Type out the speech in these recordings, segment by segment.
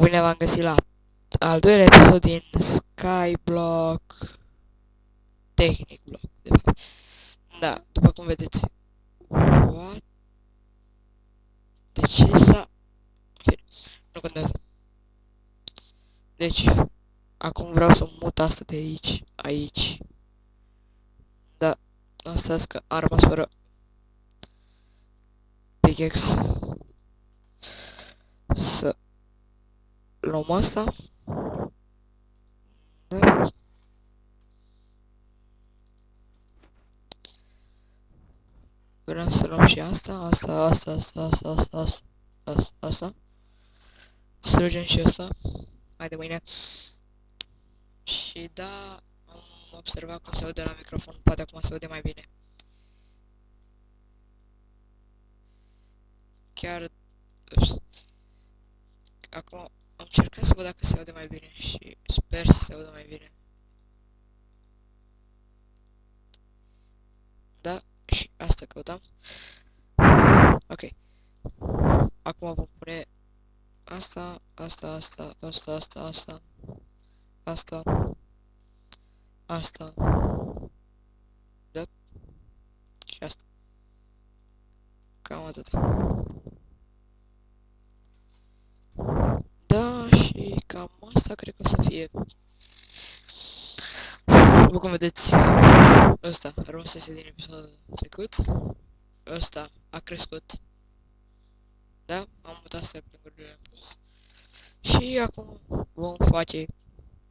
Bine v-am găsit la al doilea episod din Skyblock Technic Block, de fapt. Da, după cum vedeți. What? De ce s-a... Nu contează. Deci, acum vreau să mut asta de aici. Da, asta că am rămas fără pickaxe. Să luăm asta. Da. Vrem să luăm și asta. Strângem și asta. Hai de mâine. Și da, am observat cum se aude la microfon. Poate acum se aude mai bine. Chiar... Ups. Acum am încercat să văd dacă se aude mai bine și sper să se audă mai bine. Da, și asta căutam. Ok. Acum vom pune asta. Da. Și asta. Cam atât. Da, și cam asta cred că o să fie. După cum vedeți, ăsta rămăsese din episodul trecut. Ăsta a crescut. Da? Am mutat steplingurile în plus. Și acum vom face...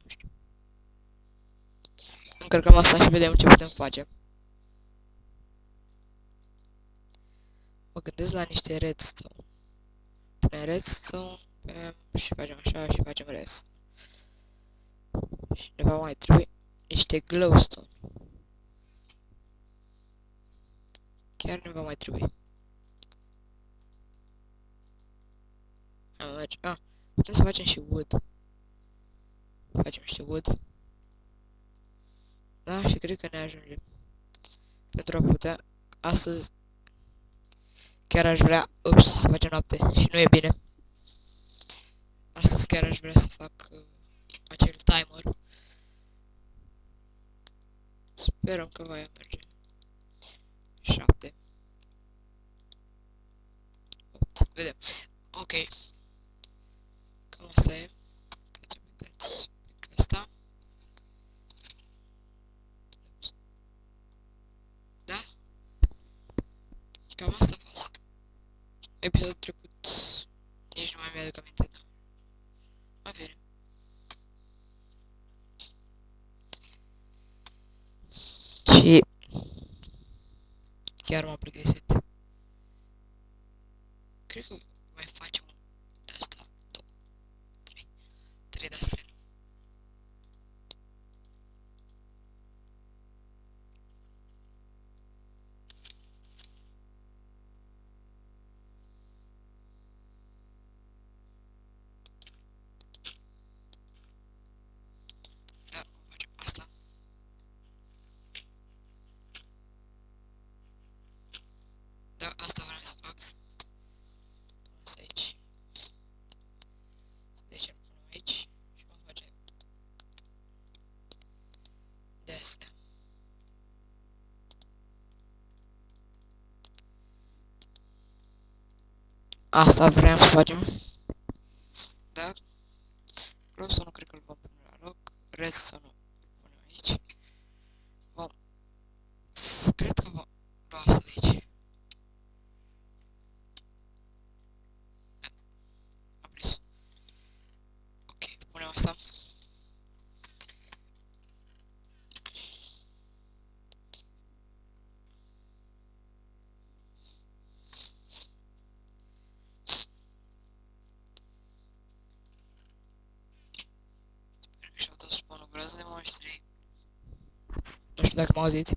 Nu știu. Încărcăm asta și vedem ce putem face. Mă gândesc la niște redstone. Punem redstone și facem așa și facem redstone. Și ne va mai trebui niște glowstone. Chiar ne va mai trebui. Putem să facem și wood. Facem niște wood. Da, și cred că ne ajunge. Pentru a putea, astăzi, chiar aș vrea, să facem noapte și nu e bine. Astăzi chiar aș vrea să fac acel timer. Sperăm că va merge. 7. 8. Vedem. Ok. Cam asta e. Uitați pe asta. Da? Cam asta a fost. Episodul trecut. Nici nu mai mi-aduc aminte, da. Mai bine. Și chiar m-am plictisit. Cred că mai facem un de asta, 2, 3 de astea. Da, facem asta. Da, asta vreau să fac. Asta aici. Deci îl punem aici și vom face de astea. Asta vreau să facem. Da? Rost nu cred că îl vom pune la loc. Rest să nu punem aici. Vom... Cred că vom lua asta de aici. Am prins. Ok, punem asta. Și-au dat spawn-ul groază de monștri. Nu știu dacă m-au auzit.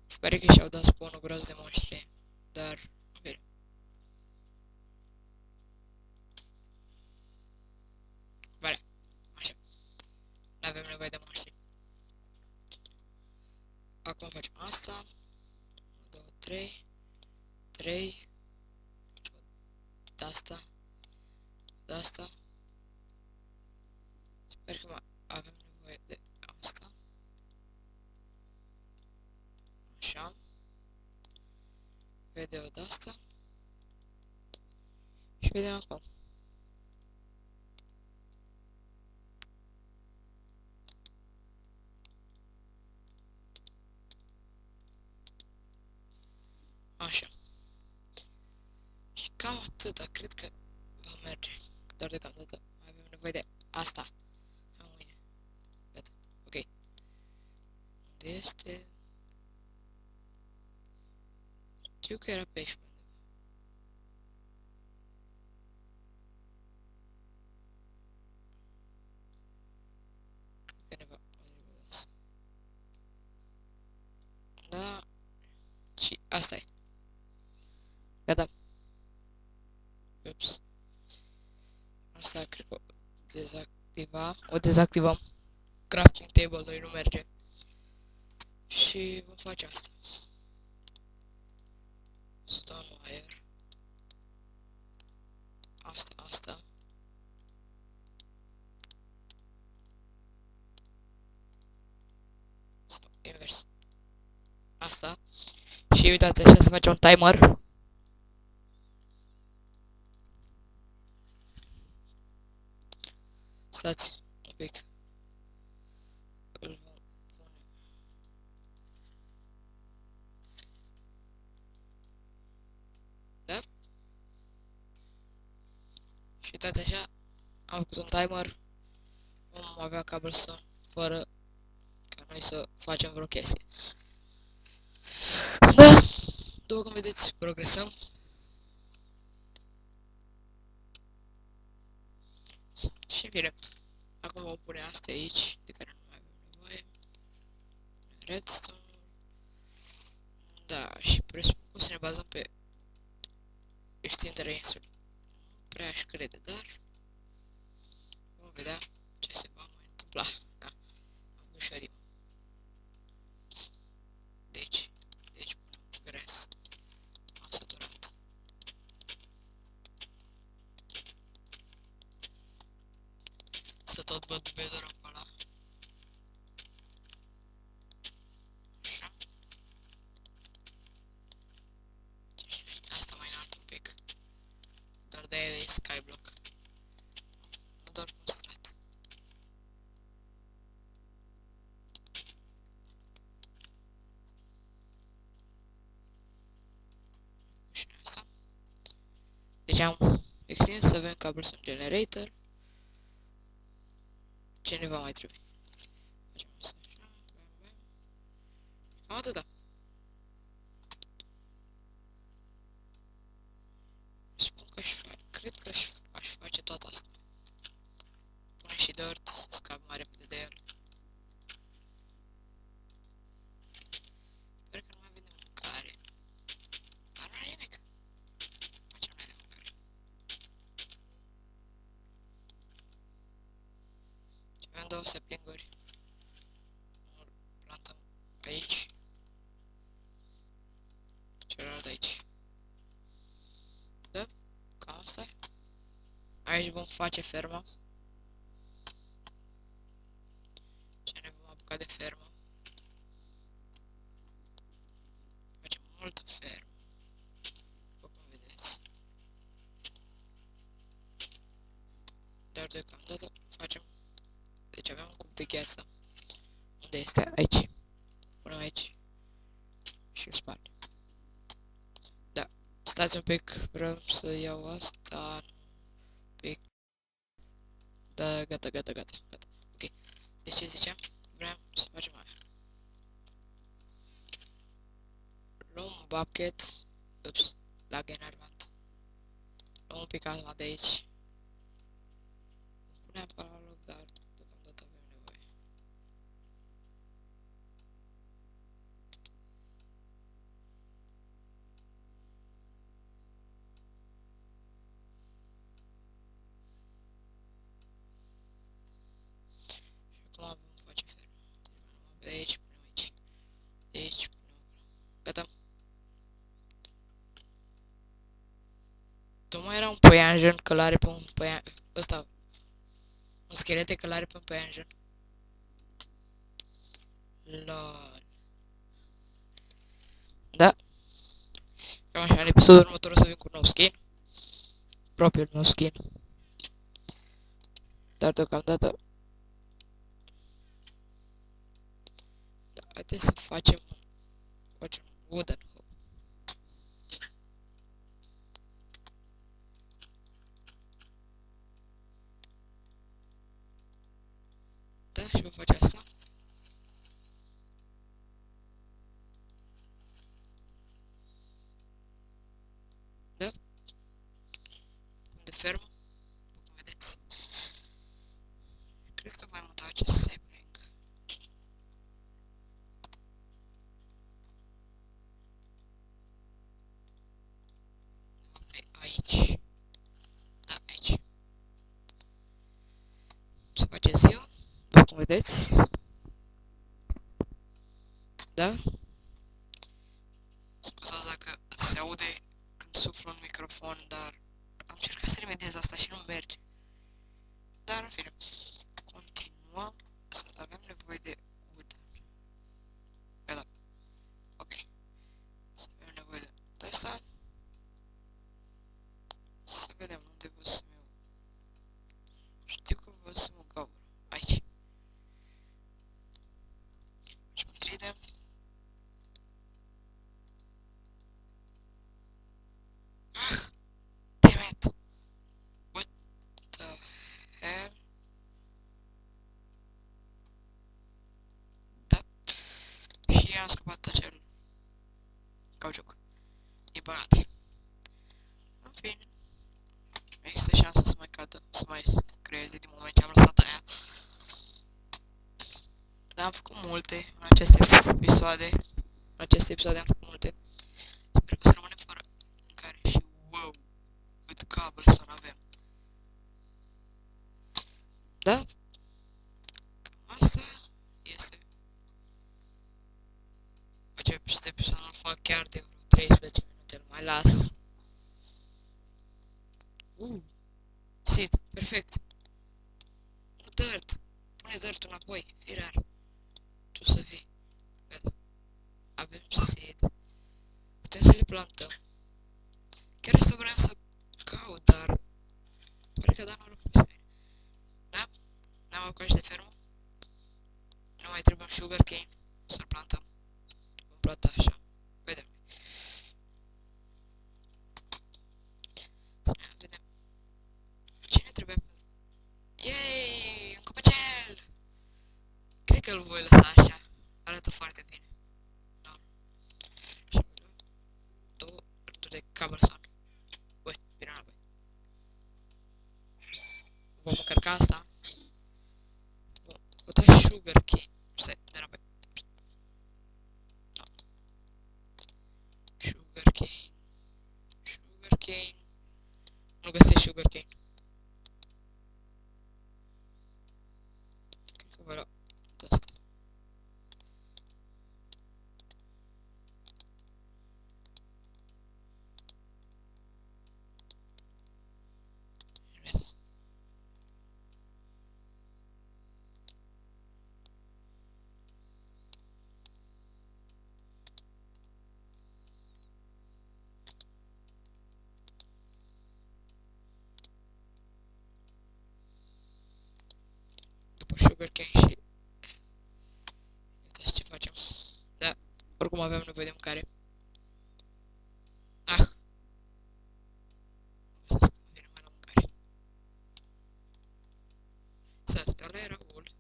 Sper că și-au dat spawn-ul groază de monștri. Dar, bine. Vale, așa. N-avem nevoie de monștri. Acum facem asta. 1, 2, 3. 3. De asta. De asta. Pentru că avem nevoie de asta. Așa. Video de asta. Și vedem acum. Așa. Și cam atâta, cred că va merge. Doar deocamdată mai avem nevoie de asta. Am mâine. Gata. Ok. Unde este? Știu că era pe aici undeva. Cred că ne va trebui de asta. Da. Și asta e. Gata. Ups. Asta cred că o dezactivăm. Crafting table-ul nu merge. Și vom face asta. Stone wire. Asta. Sau invers. Asta. Și uitați, așa se face un timer. Stați un pic. Îl vom pune. Da? Și uitați așa, am făcut un timer. Vom avea cobblestone fără ca noi să facem vreo chestie. Da, după cum vedeți, progresăm. Și bine, acum vom pune astea aici, de care nu mai avem nevoie. Redstone. Da, și presupun că o să ne bazăm pe extinderea insulei. Nu prea aș crede, dar vom vedea ce se va mai întâmpla. Da, am gâșărit. Deci punem gres. Am săturat. Să tot văd bedor acolo. Așa. Asta mai înalt un pic. Doar de-aia e skyblock. Nu doar cu strat. Și asta. Deci am extins să avem cobblestone generator. Ce ne va mai trebui? Facem asta așa. Bam. Cam atâta. Spun că cred că aș face toată asta. Pune și dirt, scap mai repede de el. Sper că nu mai avem de mâncare. Dar nu are nimic. Facem noi de mâncare. Avem două saplinguri. Unul plantăm aici. Celălalt aici. Da? Cam asta e. Aici vom face ferma. Ce ne vom apuca de fermă. Facem multă fermă. După cum vedeți. Dar deocamdată facem. Deci avem un cup de gheață. Unde este? Aici. Punem aici. Și îl spargem. Da. Stați un pic. Vreau să iau asta. Un pic. Da, gata. Ok. Deci ce ziceam? Vreau să facem aia. Luăm un bucket. Ups. Lag enervant. Luăm un pic asta de aici. Punem pe la loc, dar deocamdată avem nevoie. Și acum vom face fermă. De aici, punem aici. De aici, punem acolo. Gata. Tocmai era un păianjen, că l-are pe un păian... ăsta... un schelete călare pe engine. LOL. Da. Cam așa, în episodul următor o să vin cu un nou skin. Propriul meu skin. Dar deocamdată... Da, haideți să facem wooden hub. Da, și vom face asta. Da. De fermă, după cum vedeți. Cred că voi muta acest sapling. Aici. Da, aici. Se face ziua, după cum vedeți. Da? Scuzați dacă se aude când suflu în microfon, dar am încercat să remediez asta și nu merge. Dar în fine, continuăm să avem nevoie de wooden. Da. Ok. Să avem nevoie de asta. Să vedem unde văzusem eu. Știu că văzusem o gaură. Aici. Și un tridem. Ah! Damn it! What the hell? Da. Și am scăpat acel cauciuc. E băgat. În fine. Există șansa să mai cadă, să mai creeze din moment ce am lăsat aia. Dar am făcut multe în aceste episoade. În aceste episoade am făcut multe. Sper că o să rămânem fără mâncare și wow, cât cobblestone avem. Da? Cam asta este. Acest episod nu-l fac chiar de vreo 13 minute, îl mai las. Seed, perfect. Nu dirt. Pune dirt înapoi, fii rar. Tu să fii. Gata. Avem seed. Putem să le plantăm. Chiar asta vreau să caut, dar... pare că da noroc peste mine. Da? N-am apucat și de fermă. Nu mai trebuie un sugarcane. Să-l plantăm. Vom planta așa. Vedem. Să ne vedem. Cine trebuie? Yay! Un copacel! Cred că îl voi lăsa așa. Arată foarte bine. Da. Și voi lua 2 rânduri de cobblestone. Băi, bine înapoi. Vom încărca asta. Vom căuta sugarcane. Stai, de înapoi. No. Sugarcane. Sugarcane. Nu găsesc sugarcane. Cred că voi lua de asta. După sugarcane și... uitați ce facem. Da, oricum aveam nevoie de mâncare. Ah! Găsesc că vine mai la mâncare. Stați, ăla era wool.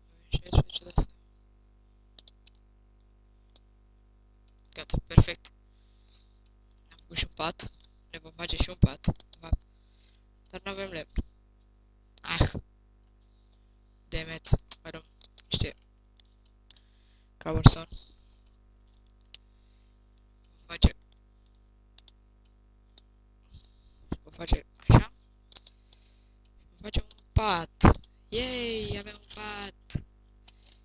Avem 16 de astea. Gata, perfect. Am făcut și un pat. Ne vom face și un pat, de fapt. Dar nu avem lemn. Ah! Damn it. Mai dăm niște cobblestone. Vom face așa. Vom face un pat. Yay! Avem un pat.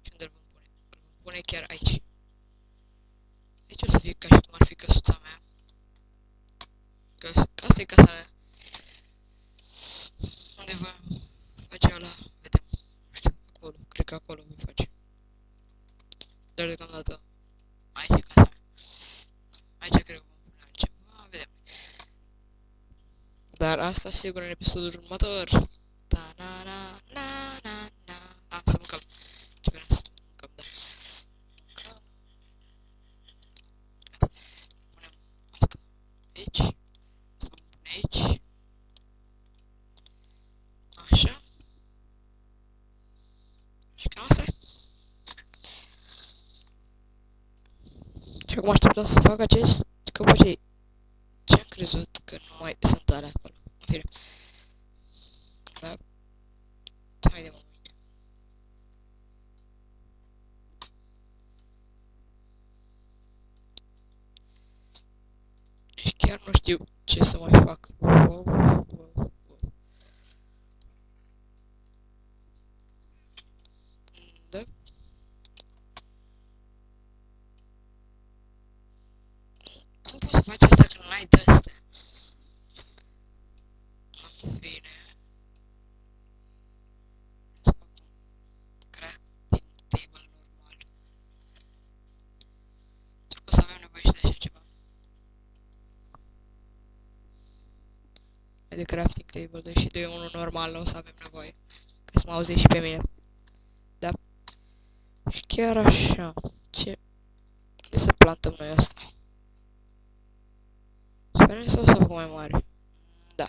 Și unde îl vom pune? Îl vom pune chiar aici. Aici o să fie ca și cum ar fi căsuța mea. chiar deocamdată. Aici e casa mea. Aici cred că vom pune altceva, vedem. Dar asta sigur în episodul următor. Ta-na-na-na-na-na. Să mâncăm. Ce vreau să mâncăm, da. Mâncăm. Gata. Punem asta aici. Asta vom pune aici. Așa. Și cam asta e. Și acum așteptăm să fac acest căpăcei. Ce-am crezut că nu mai sunt alea acolo. În fine. Da. Haide mă mâine. Și chiar nu știu ce să mai fac. Da. Cum poți să faci asta când nu ai de-astea? În fine. Să fac un crafting table normal. Pentru că o să avem nevoie și de așa ceva. De crafting table, deși de unul normal o să avem nevoie. Ca să mă auzi și pe mine. Da. Și chiar așa. Ce? Unde să plantăm noi asta? Sperăm sau să facă mai mare? Da.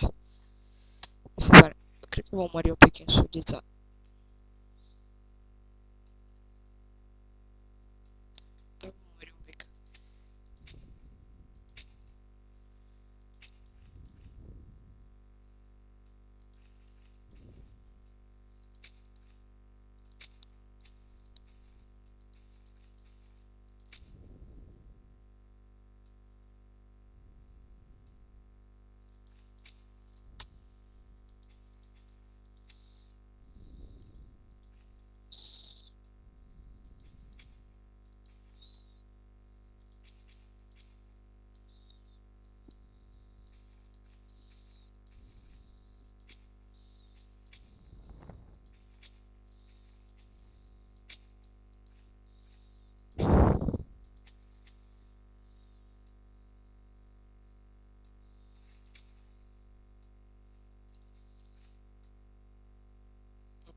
Mi se pare. Cred că vom mări un pic în sudița. Da, vom mări un pic.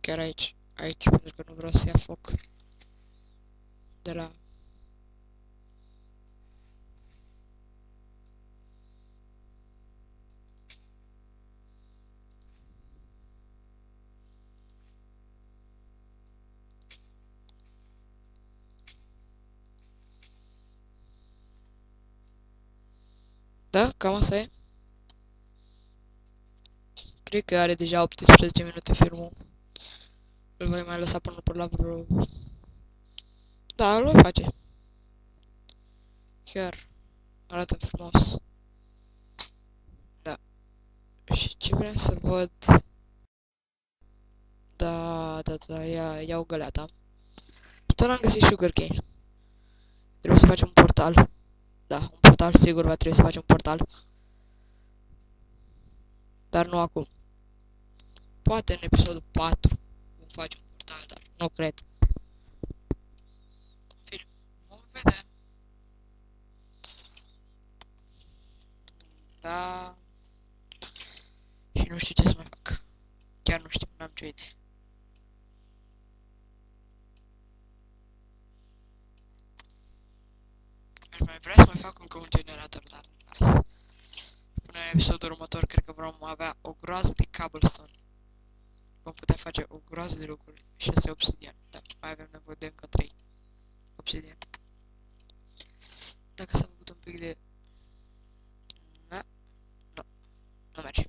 Chiar aici. Aici, pentru că nu vreau să ia foc. De la... Da, cam asta e. Cred că are deja 18 minute filmul. Îl voi mai lăsa până pe la vreo... Da, îl voi face. Chiar arată frumos. Da. Și ce vreau să văd... Da, iau găleata. Și tot am găsit sugarcane. Trebuie să facem un portal. Da, un portal, sigur va trebui să facem un portal. Dar nu acum. Poate în episodul 4 vom face un portal, dar nu cred. Bine, vom vedea. Da. Și nu știu ce să mai fac. Chiar nu știu, n-am ce idee. Aș mai vrea să mai fac încă un generator, dar hai. Până în episodul următor cred că vom avea o groază de cobblestone. Vom putea face o groază de lucruri. 6 obsidian. Da, mai avem nevoie de încă 3 obsidian. Dacă s-a făcut un pic de... Da. Nu. Nu merge.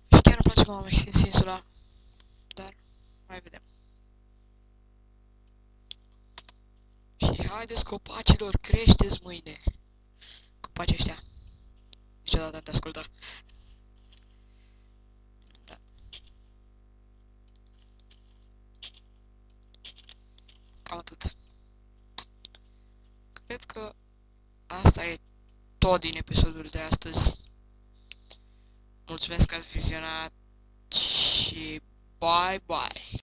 Și chiar îmi place cum am extins insula. Dar mai vedem. Și haideți copacilor, creșteți mâine. Copacii ăștia. Niciodată nu te ascultă. Da. Cam atât. Cred că asta e tot din episodul de astăzi. Mulțumesc că ați vizionat și bye bye.